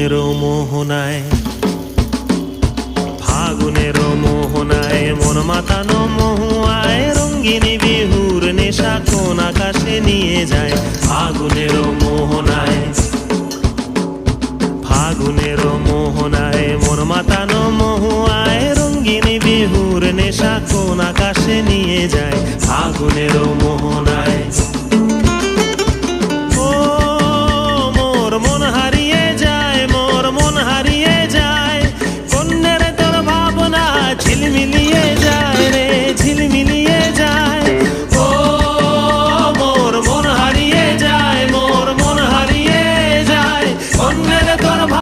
ফাগুনের মোহনায়, ফাগুনের মোহনায় মন মাতানো মহুয়ায় রঙ্গিনী বিহুর নেশা কোন আকাশে নিয়ে যায়। ফাগুনের মোহনায়, ফাগুনের মোহনায় মন মাতানো মহুয়ায় রঙ্গিনী বিহুর নেশা কোন আকাশে নিয়ে যায়। ফাগুনের মোহনায়।